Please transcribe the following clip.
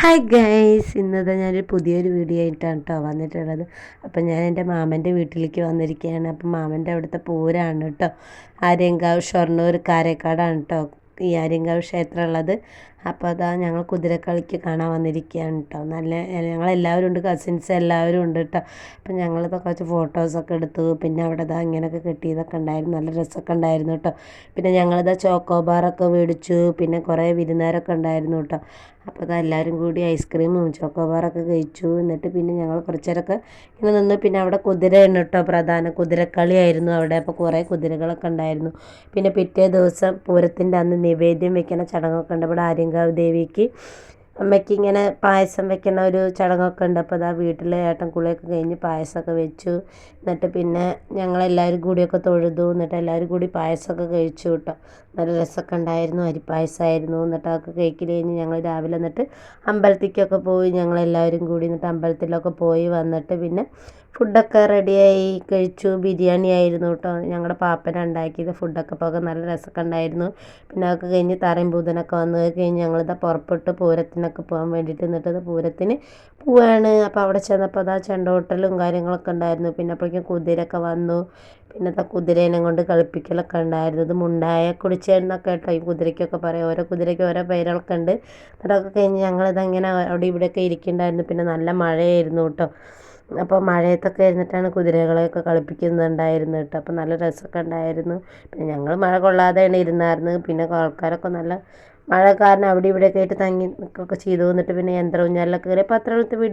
Hi guys, ഇന്നത്തെ ഞാനൊരു പുതിയൊരു വീഡിയോ ആയിട്ടാണ് കേട്ടോ വന്നിട്ടുള്ളത്. അപ്പം ഞാൻ എൻ്റെ മാമൻ്റെ വീട്ടിലേക്ക് വന്നിരിക്കുകയാണ്. അപ്പം മാമൻ്റെ അവിടുത്തെ പൂരമാണ് കേട്ടോ. ആര്യങ്കാവ് ഷൊർണ്ണൂർ കാരേക്കാടാണ് കേട്ടോ ഈ ആര്യങ്കാവ് ക്ഷേത്രം ഉള്ളത്. അപ്പോൾ അതാ ഞങ്ങൾ കുതിരക്കളിക്ക് കാണാൻ വന്നിരിക്കുകയാണ് കേട്ടോ. ഞങ്ങളെല്ലാവരും ഉണ്ട്, കസിൻസ് എല്ലാവരും ഉണ്ട് കേട്ടോ. അപ്പം ഞങ്ങളിതൊക്കെ കുറച്ച് ഫോട്ടോസൊക്കെ എടുത്തു. പിന്നെ അവിടെ ഇതാ ഇങ്ങനെയൊക്കെ കെട്ടിയതൊക്കെ ഉണ്ടായിരുന്നു, നല്ല രസമൊക്കെ ഉണ്ടായിരുന്നു കേട്ടോ. പിന്നെ ഞങ്ങളിതാ ചോക്കോബാറൊക്കെ മേടിച്ചു. പിന്നെ കുറേ വിരുന്നുകാരൊക്കെ ഉണ്ടായിരുന്നു കേട്ടോ. അപ്പോൾ അത് എല്ലാവരും കൂടി ഐസ്ക്രീമും ചോക്കോബാറൊക്കെ കഴിച്ചു. എന്നിട്ട് പിന്നെ ഞങ്ങൾ കുറച്ച് നേരമൊക്കെ ഇങ്ങനെ നിന്ന്. പിന്നെ അവിടെ കുതിരയാണ് കേട്ടോ പ്രധാന കുതിരക്കളിയായിരുന്നു അവിടെ. അപ്പോൾ കുറേ കുതിരകളൊക്കെ ഉണ്ടായിരുന്നു. പിന്നെ പിറ്റേ ദിവസം പൂരത്തിൻ്റെ അന്ന് നിവേദ്യം വെക്കുന്ന ചടങ്ങൊക്കെ ഉണ്ട് ഇവിടെ ആര്യങ്കാവ് ദേവിക്ക്. അമ്മയ്ക്ക് ഇങ്ങനെ പായസം വെക്കുന്ന ഒരു ചടങ്ങൊക്കെ ഉണ്ട്. അപ്പോൾ അതാ വീട്ടിൽ ഏട്ടൻ കുളിയൊക്കെ കഴിഞ്ഞ് പായസമൊക്കെ വെച്ചു. എന്നിട്ട് പിന്നെ ഞങ്ങളെല്ലാവരും കൂടിയൊക്കെ തൊഴുതു. എന്നിട്ട് എല്ലാവരും കൂടി പായസമൊക്കെ കഴിച്ചു കേട്ടോ. നല്ല രസമൊക്കെ ഉണ്ടായിരുന്നു, അരിപ്പായസമായിരുന്നു. എന്നിട്ട് അതൊക്കെ കഴിക്കൽ കഴിഞ്ഞ് ഞങ്ങൾ രാവിലെ എന്നിട്ട് അമ്പലത്തിലേക്കൊക്കെ പോയി. ഞങ്ങളെല്ലാവരും കൂടി എന്നിട്ട് അമ്പലത്തിലൊക്കെ പോയി വന്നിട്ട് പിന്നെ ഫുഡൊക്കെ റെഡിയായി കഴിച്ചു. ബിരിയാണി ആയിരുന്നു കേട്ടോ ഞങ്ങളുടെ പാപ്പന ഉണ്ടാക്കിയത് ഫുഡൊക്കെ. അപ്പോൾ നല്ല രസമൊക്കെ ഉണ്ടായിരുന്നു. പിന്നെ അതൊക്കെ കഴിഞ്ഞ് തറയും പൂതനൊക്കെ വന്നു കഴിഞ്ഞ് ഞങ്ങളിതാ പുറപ്പെട്ട് പൂരത്തിനൊക്കെ പോകാൻ വേണ്ടിയിട്ട്. എന്നിട്ടത് പൂരത്തിന് പോവാണ്. അപ്പോൾ അവിടെ ചെന്നപ്പോൾ അതാ ചെണ്ടോട്ടലും കാര്യങ്ങളൊക്കെ ഉണ്ടായിരുന്നു. പിന്നെ അപ്പോഴേക്കും കുതിരയൊക്കെ വന്നു. പിന്നെ കുതിരേനെ കൊണ്ട് കളിപ്പിക്കലൊക്കെ ഉണ്ടായിരുന്നു. ഇത് മുണ്ടായ കുടിച്ചെന്നൊക്കെ കേട്ടോ ഈ കുതിരയ്ക്കൊക്കെ പറയാം. ഓരോ കുതിരയ്ക്ക് ഓരോ പേരുകളൊക്കെ ഉണ്ട്. എന്നിട്ടൊക്കെ കഴിഞ്ഞ് ഞങ്ങളിതങ്ങനെ അവിടെ ഇവിടെയൊക്കെ ഇരിക്കുന്നുണ്ടായിരുന്നു. പിന്നെ നല്ല മഴയായിരുന്നു കേട്ടോ. അപ്പോൾ മഴയത്തൊക്കെ ഇരുന്നിട്ടാണ് കുതിരകളെയൊക്കെ കളിപ്പിക്കുന്നുണ്ടായിരുന്നു കേട്ടോ. അപ്പോൾ നല്ല രസമൊക്കെ ഉണ്ടായിരുന്നു. പിന്നെ ഞങ്ങൾ മഴ കൊള്ളാതെയാണ് ഇരുന്നായിരുന്നു. പിന്നെ ആൾക്കാരൊക്കെ നല്ല മഴ കാരണം അവിടെ ഇവിടെയൊക്കെ ആയിട്ട് തങ്ങി നിൽക്കുകയൊക്കെ ചെയ്തു. എന്നിട്ട് പിന്നെ യന്ത്ര ഊഞ്ഞാലിലൊക്കെ കയറി. അപ്പോൾ അത്രയും വീഡിയോ